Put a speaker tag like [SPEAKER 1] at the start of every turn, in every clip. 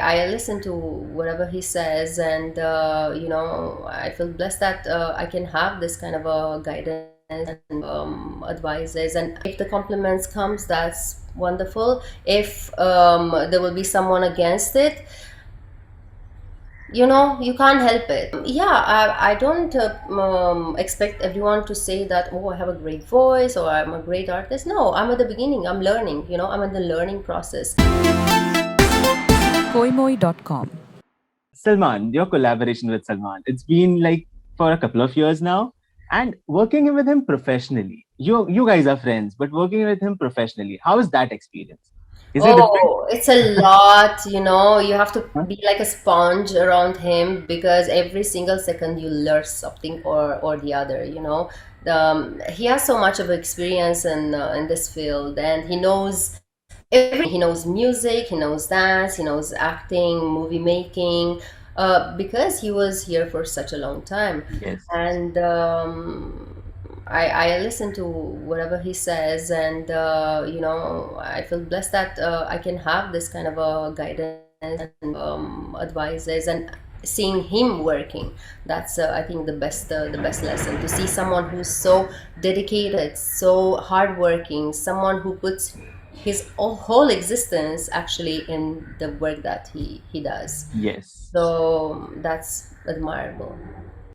[SPEAKER 1] I listen to whatever he says, and I feel blessed that I can have this kind of a guidance and advices. And if the compliments comes, that's wonderful. If there will be someone against it, you can't help it. Yeah, I don't expect everyone to say that, oh, I have a great voice or I'm a great artist. No, I'm at the beginning. I'm learning. I'm in the learning process.
[SPEAKER 2] Koimoi.com.
[SPEAKER 3] Salman, your collaboration with Salman, it's been like for a couple of years now, and working with him professionally. You guys are friends, but working with him professionally, how is that experience? Is it different?
[SPEAKER 1] Oh, it's a lot. You have to
[SPEAKER 3] Huh?
[SPEAKER 1] be like a sponge around him because every single second you learn something or the other. He has so much of experience in this field, and he knows everything. He knows music, he knows dance, he knows acting, movie making, because he was here for such a long time.
[SPEAKER 3] Yes.
[SPEAKER 1] And I listen to whatever he says, and I feel blessed that I can have this kind of a guidance and advices, and seeing him working. That's I think the best lesson, to see someone who's so dedicated, so hardworking, someone who puts his whole existence actually in the work that he does.
[SPEAKER 3] Yes.
[SPEAKER 1] So that's admirable.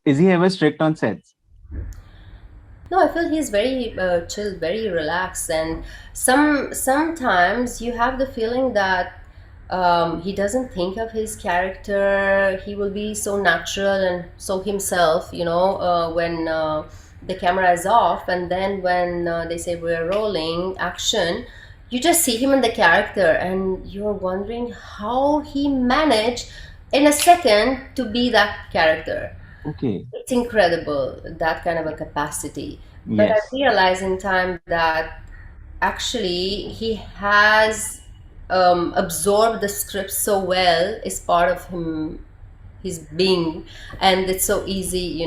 [SPEAKER 3] Is he ever strict on sets?
[SPEAKER 1] No, I feel he's very chill, very relaxed, and sometimes you have the feeling that he doesn't think of his character. He will be so natural and so himself, when the camera is off, and then when they say we're rolling action, you just see him in the character, and you're wondering how he managed in a second to be that character.
[SPEAKER 3] Okay.
[SPEAKER 1] It's incredible, that kind of a capacity. But I
[SPEAKER 3] Yes.
[SPEAKER 1] realize in time that actually he has absorbed the script so well, is part of him, his being, and it's so easy,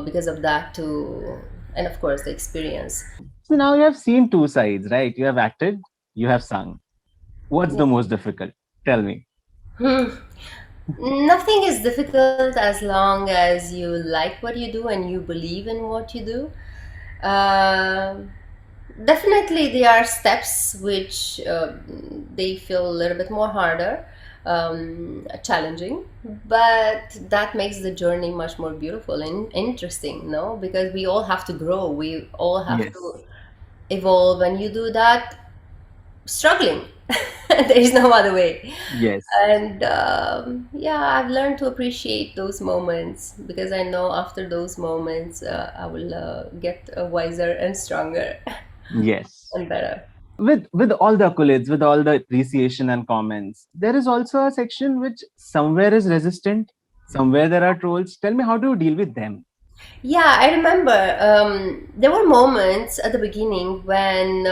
[SPEAKER 1] because of that too, and of course the experience.
[SPEAKER 3] So now you have seen two sides, right? You have acted, you have sung. What's the most difficult? Tell me.
[SPEAKER 1] Hmm. Nothing is difficult as long as you like what you do and you believe in what you do. Um Definitely, there are steps which they feel a little bit more harder, challenging, but that makes the journey much more beautiful and interesting, no? Because we all have to grow, we all have
[SPEAKER 3] Yes.
[SPEAKER 1] to evolve, and you do that struggling. There is no other way.
[SPEAKER 3] Yes.
[SPEAKER 1] And yeah, I've learned to appreciate those moments because I know after those moments, I will get wiser and stronger
[SPEAKER 3] Yes.
[SPEAKER 1] and better.
[SPEAKER 3] With all the accolades, with all the appreciation and comments, there is also a section which somewhere is resistant, somewhere there are trolls. Tell me, how do you deal with them?
[SPEAKER 1] Yeah, I remember there were moments at the beginning when,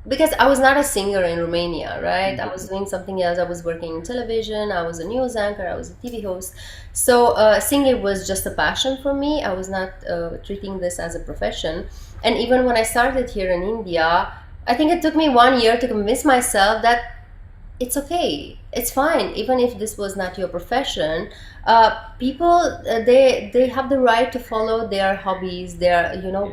[SPEAKER 1] because I was not a singer in Romania, right? I
[SPEAKER 3] Mhm.
[SPEAKER 1] was doing something else. I was working in television, I was a news anchor, I was a TV host. So singing was just a passion for me. I was not treating this as a profession. And even when I started here in India, I think it took me 1 year to convince myself that it's okay, it's fine, even if this was not your profession. People, they have the right to follow their hobbies, their,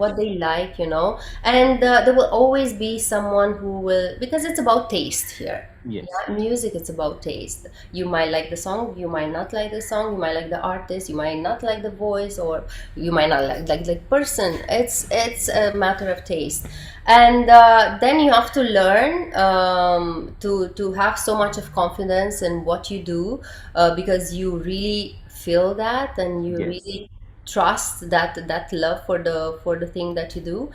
[SPEAKER 1] what
[SPEAKER 3] Yes.
[SPEAKER 1] they like, and there will always be someone who will, because it's about taste here.
[SPEAKER 3] Yes.
[SPEAKER 1] Yeah, music, it's about taste. You might like the song, you might not like the song, you might like the artist, you might not like the voice, or you might not like person. It's a matter of taste. And then you have to learn to have so much of confidence in what you do, because you really feel that, and you
[SPEAKER 3] Yes.
[SPEAKER 1] really trust that love for the thing that you do,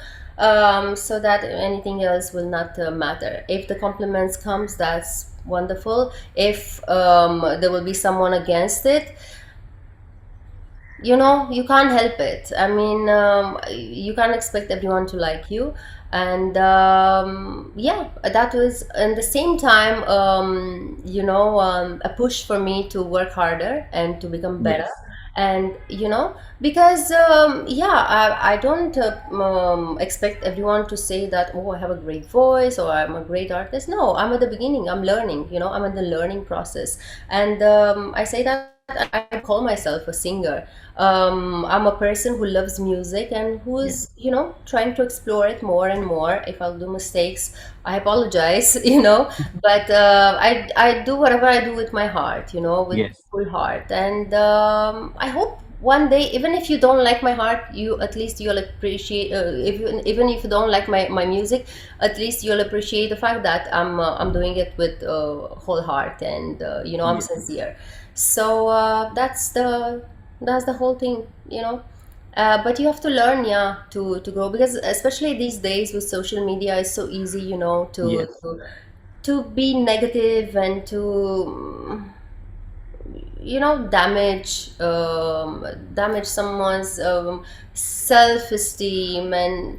[SPEAKER 1] so that anything else will not matter. If the compliments comes, that's wonderful. If there will be someone against it, you can't help it. I mean, you can't expect everyone to like you. And yeah, that was in the same time, a push for me to work harder and to become better.
[SPEAKER 3] Yes.
[SPEAKER 1] And because yeah, I don't expect everyone to say that, oh, I have a great voice or I'm a great artist. No, I'm at the beginning, I'm learning, I'm in the learning process. And I say that I don't call myself a singer. I'm a person who loves music and who
[SPEAKER 3] Yeah.
[SPEAKER 1] is trying to explore it more and more. If I'll do mistakes, I apologize, but I do whatever I do with my heart, with
[SPEAKER 3] Yes.
[SPEAKER 1] full heart. And I hope one day, even if you don't like my heart, you at least you'll appreciate, even if you don't like my music, at least you'll appreciate the fact that I'm doing it with whole heart, and I'm
[SPEAKER 3] Yes.
[SPEAKER 1] sincere. So that's the whole thing, but you have to learn, yeah, to grow, because especially these days with social media, it's so easy, to
[SPEAKER 3] Yes.
[SPEAKER 1] to be negative and to damage someone's self-esteem, and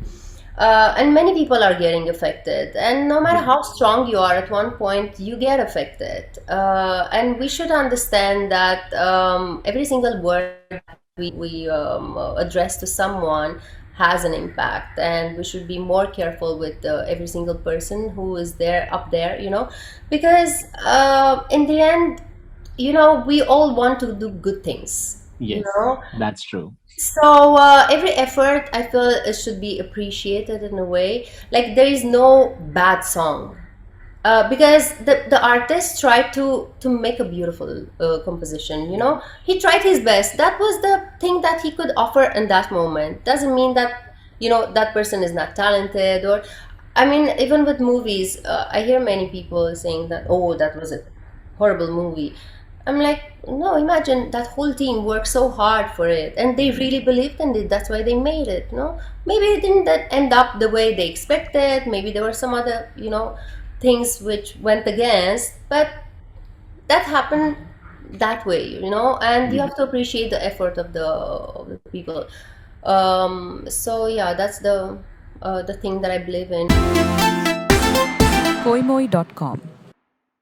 [SPEAKER 1] many people are getting affected, and no matter
[SPEAKER 3] Yes.
[SPEAKER 1] how strong you are, at one point you get affected, and we should understand that every single word we address to someone has an impact, and we should be more careful with every single person who is there up there, because in the end, we all want to do good things,
[SPEAKER 3] Yes. That's true.
[SPEAKER 1] so every effort, I feel, it should be appreciated in a way. Like, there is no bad song, because the artist tried to make a beautiful composition. He tried his best. That was the thing that he could offer in that moment. Doesn't mean that that person is not talented. Or, I mean, even with movies, I hear many people saying that, oh, that was a horrible movie. I'm like, no, imagine that whole team worked so hard for it, and they really believed in it. That's why they made it. No, maybe it didn't end up the way they expected. Maybe there were some other, things which went against, but that happened that way, and you
[SPEAKER 3] Yes.
[SPEAKER 1] have to appreciate the effort of the people. So yeah, that's the thing that I believe in.
[SPEAKER 2] Koimoi.com